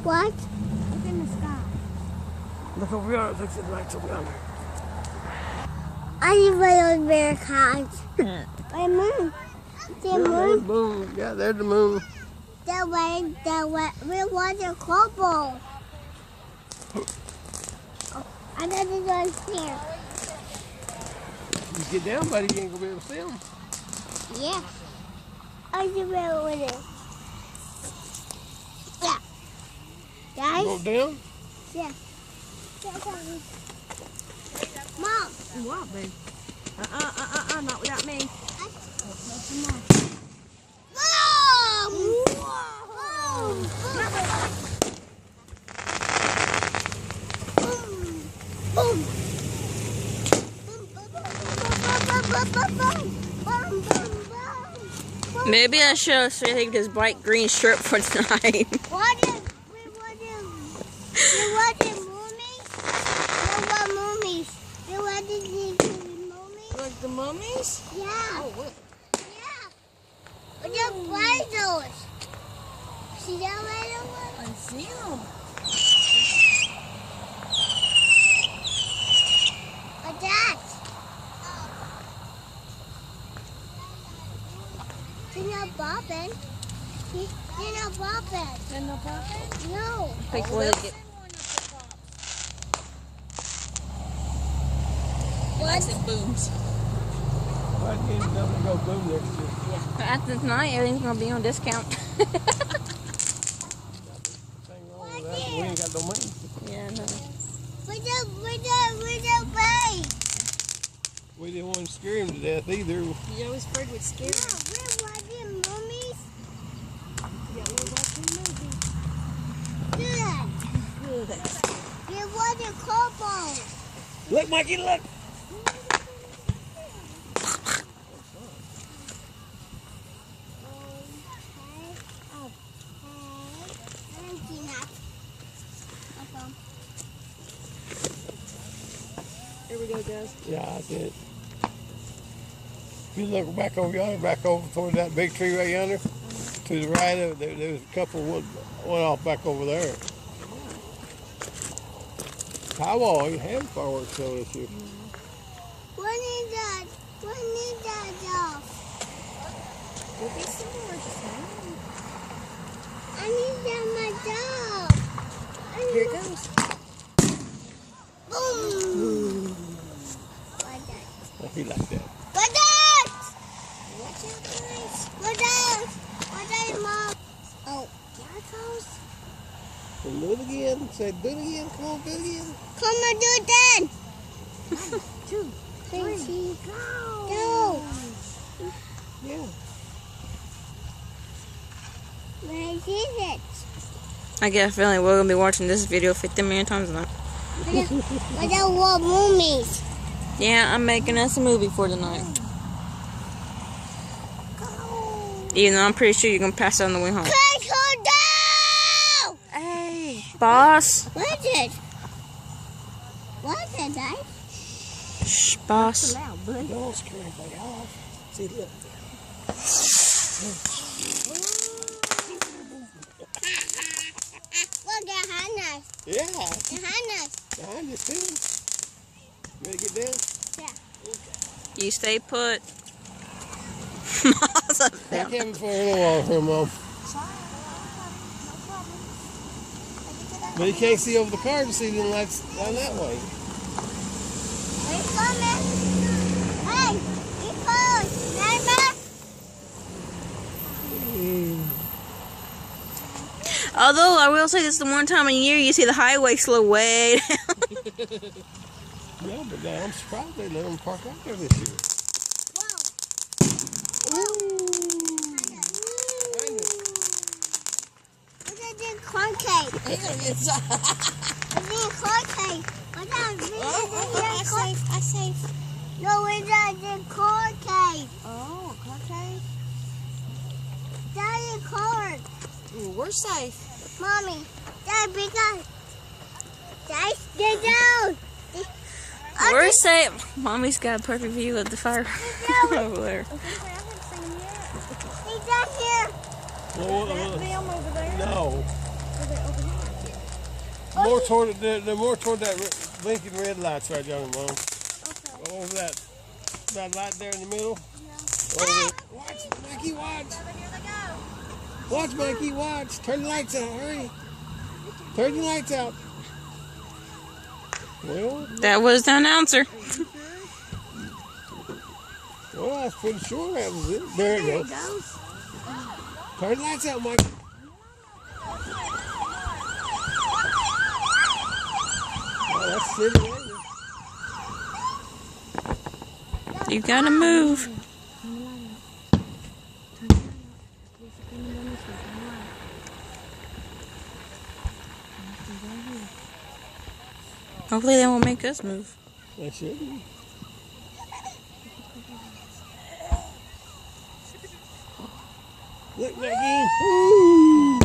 What? Look in the sky. Look over yonder. Look at the lights over yonder. I need my own bear cards. My moon. The There's moon. the moon. Yeah, there's the moon. The way. We want a couple. Oh, I got to go here. You get down, buddy, you ain't gonna be able to see them. Yeah. I should be able with it. Yeah. Guys? Go down? Yeah. Mom. What, babe? Not without me. Maybe I should take this bright green shirt for tonight. What is mummies? No, what mummies? You want to see mummies? Like the mummies? Yeah. Oh, what? Yeah. What the rhinos? See that rhino one? I see them. What's that? She's not bobbing. She's not bobbing. They're not popping? No. Like, what is it? Likes it booms. Why didn't you go boom next year? After tonight, everything's gonna be on discount. Thing wrong with that, we ain't got no money. Yeah, no. Where's the bay? We didn't want to scare him to death either. You always afraid we'd scare Yeah, them. we're watching mummies. Yeah, we're watching movies. Good. Good. We're watching couple. Look, Mikey, look! Here we go, guys. Yeah, I did. If you look back over yonder, back over toward that big tree right yonder, to the right of it, there was a couple one off back over there. Powwow ain't having fireworks show this year. When is that? When is that dog? We'll be somewhere just now. I need that my dog. Here it goes. Boom. What's that? He like that. What's that? Watch out, guys. What's that? What's that, Mom? Oh, There it goes. And do it again. Say, do it again. Come on, do it again. come on, do it then. 2, 3, Go. go. Yeah. Where is it? I get a feeling we're gonna be watching this video 50 million times now. What's that? What mummies? Yeah, I'm making us a movie for tonight. Go. Even though I'm pretty sure you're gonna pass out on the way home. Let's go down. Hey, boss. What is it? What is it, guys? Shh, boss. Loud, buddy. Don't scare anybody off. See, look. Look at Hannah. Yeah. Hannah. Behind you, too. You ready to get down? You stay put. Boss up I there. can't for a little while here, Mom. But you can't see over the car to see the lights down that way. He's coming. Hey, he's close. Neighbor. Although I will say this is the one time in a year you see the highway slow way down. Yeah, but now I'm surprised they let them park out there this year. Look at the corn cake. You're gonna get inside. Look at the corn cake. What's that? I safe. No, it's not the corn cake. Oh, okay. Daddy corn. We're safe. Mommy, Dad, because Dad, get down. We're safe. Mommy's got a perfect view of the fire over there. He's down here. No. That film over there? No. Or they over here? More toward the more toward that blinking red lights right down there, Mom. Okay. Over that light there in the middle. Over. Watch, Mikey, watch. Watch, Mikey, watch. Turn the lights out, hurry. Turn the lights out. Well, That was the announcer. well, I was pretty sure that was it. There it goes. Goes. Turn the lights out, Mikey. Oh, that's city radio. You gotta move. Hopefully they won't make us move. That should be. Look, Maggie. Ooh.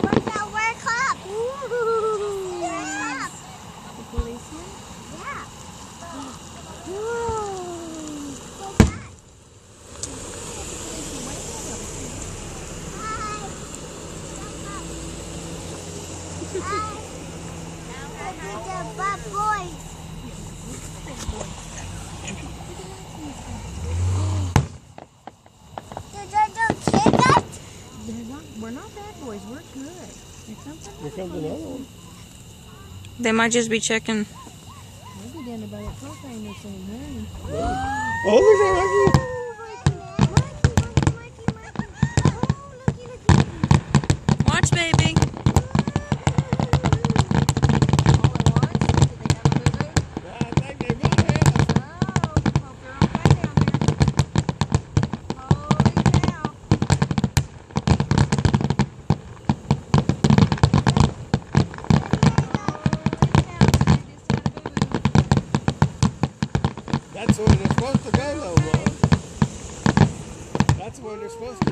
Where's that wake up? Wake up. The policeman? Yeah. The bad boys. Did they do tickets? We're not bad boys. We're good. Here comes Here comes another one. They might just be checking. Maybe down about that propane that's in there. Oh, look at Maggie. Watch, baby. I think they might have. That's where they're supposed to go, though, Mom. That's where they're supposed to go.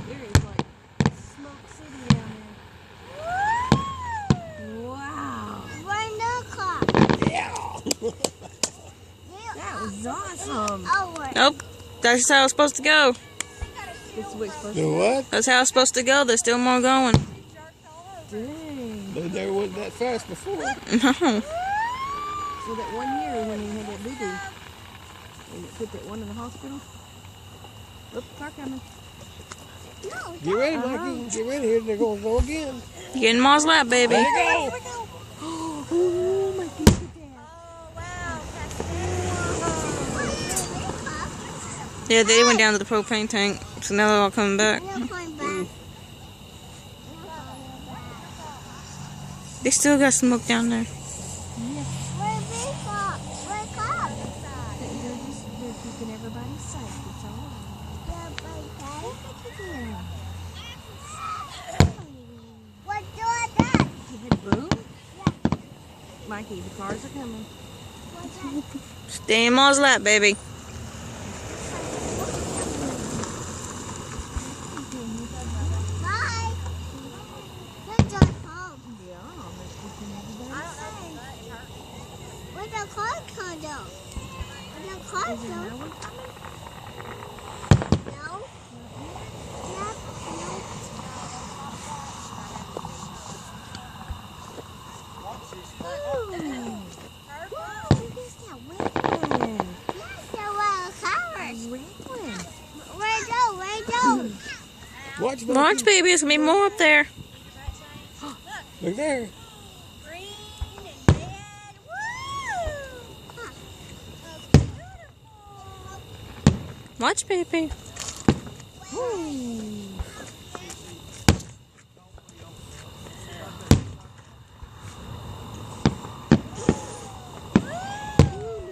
There is like Smoke City down there. Wow. Yeah. That was awesome. Oh, that's how it's supposed to go. This is what it's supposed The to what? That's how it's supposed to go. There's still more going. Dang. They never went that fast before. No. So that 1 year when he had that boo-boo, and it put that one in the hospital. Oop, car coming. Get ready, Mikey. Get ready here. They're going to go again. Get in Ma's lap, baby. There you go. Oh, my pizza dad. Yeah, they went down to the propane tank, so now they're all coming back. They still got smoke down there. They're keeping everybody safe. It's all right. You had boom? Mikey, the cars are coming. Stay in Ma's lap, baby. Where's the car condo? Where's the car Is there condo? no one coming? No. Yep. Watch, Mikey. Watch, baby. There's gonna be more up there. Look there. Watch, baby. Look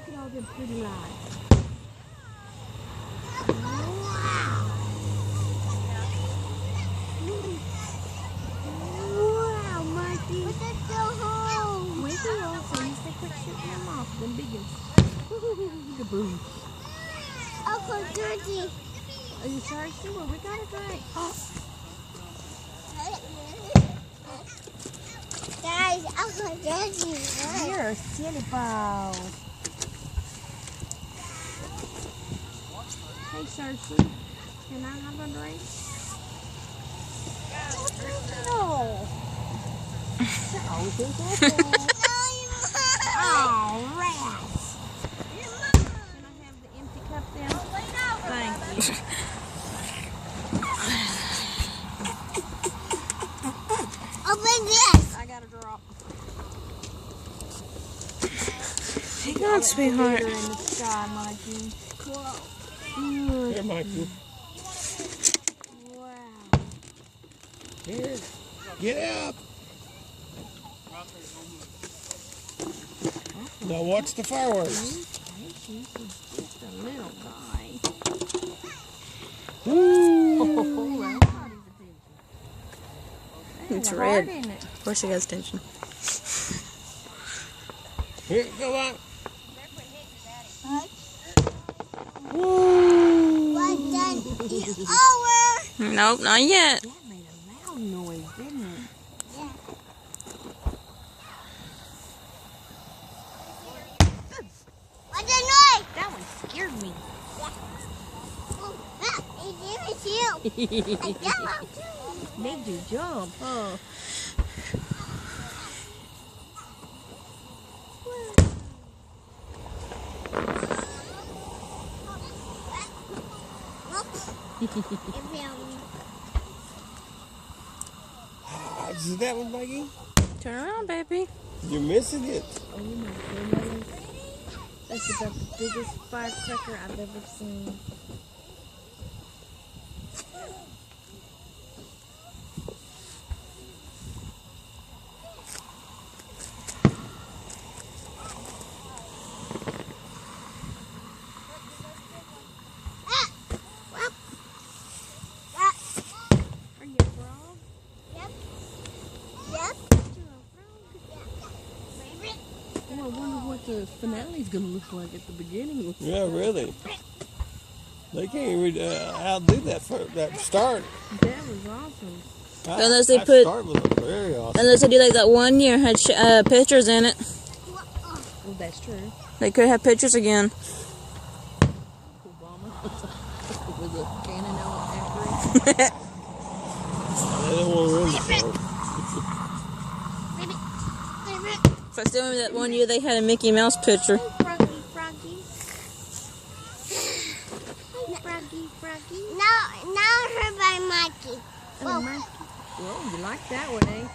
at all them pretty lights. Wow, Mikey. But let's go home. Wait till y'all see us. They quit shooting them off. Them big ones. Kaboom. Uncle Georgie. Are you sorry, Sue? Well, we got a drink. Guys, Uncle Georgie. Here, silly balls. Hey, Cersei. Can I have a drink? Oh, rats. Can I have the empty cup then? Thank you. Open this. I got a drop. Hang on, sweetheart. Glitter in the sky, Mikey. Whoa. Here, Mikey. Wow. Here. Get up. Now watch the fireworks. Just a little guy. Woo. It's Hard, red. isn't it? Of course, she has attention. Here, go on. What done is over. Nope, not yet. That made a loud noise, didn't it? Yeah. What's the noise? That one scared me. It is you. I jump too. Made you jump, huh? See that one, Mikey? Turn around, baby. You're missing it. Oh my goodness. That's about the biggest firecracker I've ever seen. Are you a frog? Yep. Yep. Oh, I wonder what the finale's gonna look like at the beginning. Yeah, really. They can't even outdo that that start. That was awesome. Unless they That put- start was very awesome. Unless they do like that one year had pictures in it. Oh, that's true. They could have pictures again. Obama with a cannon out after it. They don't want to ruin the start. So I still remember that one year they had a Mickey Mouse picture. Froggy, froggy. Froggy, froggy. Now her by Mikey. Oh, Mikey. Whoa, you like that one, eh?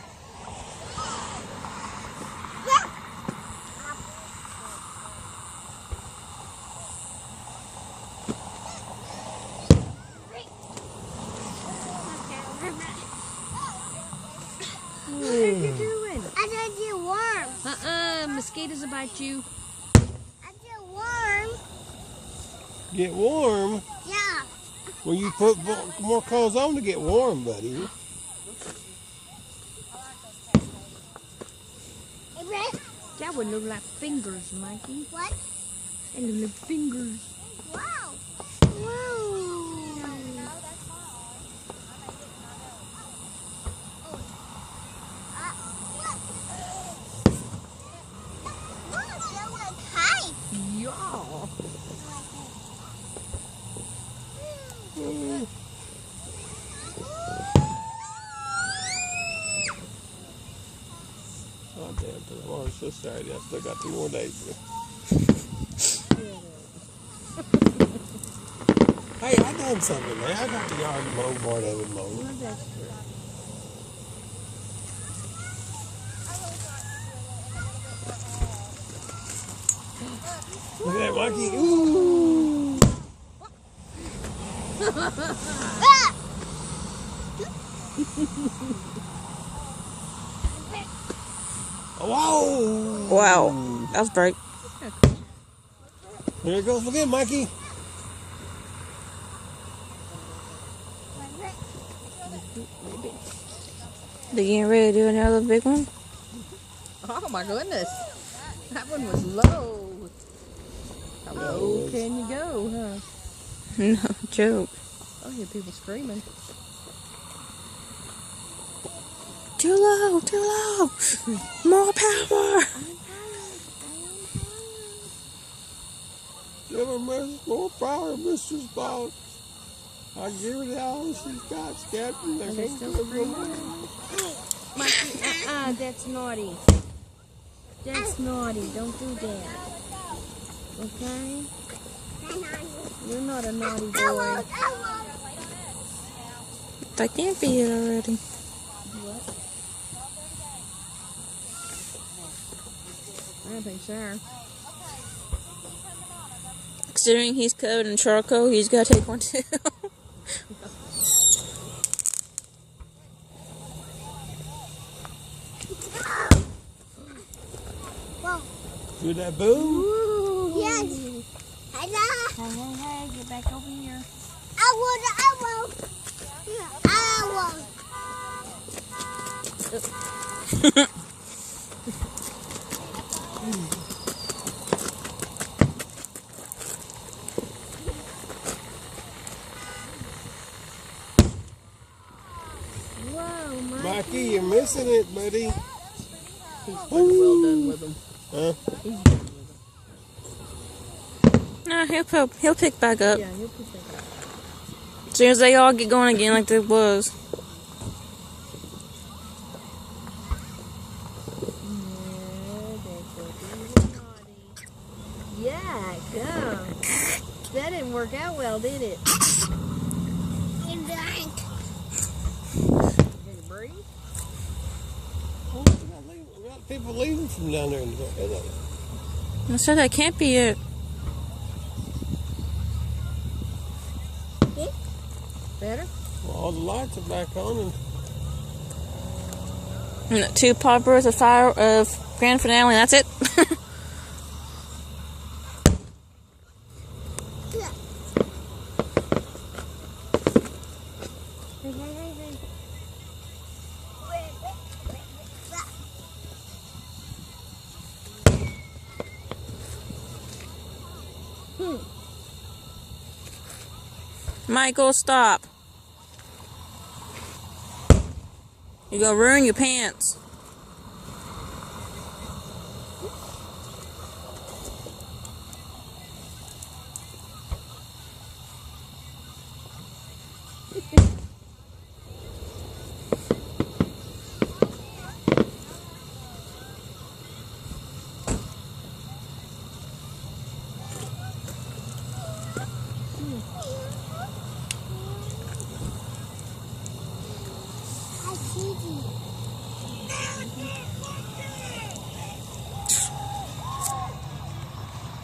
What are you doing? I did you worm. Mosquitoes will bite you. I did worm. Get warm. Yeah. Well, you put more clothes on to get warm, buddy. Hey, Brett. That would look like fingers, Mikey. What? And look like fingers. Wow. Yeah. Oh, damn. Tomorrow's so Saturday. I still got 2 more days. Hey, I done something, man. I got the yard mowed more than it was mowed. Well, that's true. Look at that, Mikey. Ooh. Whoa. Wow, that was bright. There it goes again, Mikey. They getting ready to do another big one? Oh my goodness. That one was low. How low can you go, huh? No joke. I hear people screaming. Too low, too low. More power. Give him more power, Mr. Spock. I'll give her all she's got, Captain. There can't go no more. Mikey, that's naughty. That's naughty. Don't do that. Okay? You're not a naughty boy. That can't be it already. What? I don't think so. Considering he's covered in charcoal, he's got to take one too. Do that boom? Yes. Hello. Hey, get back over here. I won't. Whoa, Mikey. Mikey, you're missing it, buddy. He's pretty well done with them. Huh? He's done with them. No, he'll pick back up. Yeah, he'll put that up. As soon as they all get going again like it was. Yeah, go. That didn't work out well, did it? You're blank. Did it breathe? Oh, we got people leaving from down there. I said that can't be it. Better? Well, all the lights are back on. And the 2 poppers of fire of grand finale. That's it. Hey. Michael, stop. You're gonna ruin your pants.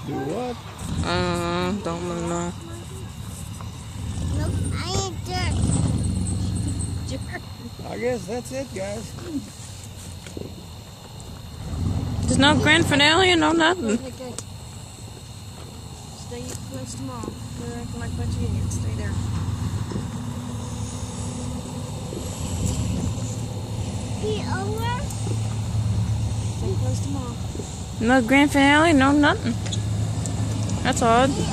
Do what? Don't know. Nope, I ain't dirt. I guess that's it, guys. There's no grand finale and no nothing. Okay. Stay close to Mom. They're acting like a bunch of idiots. Stay there. Be over. Stay close to Mom. No grand finale, no nothing. That's odd. Be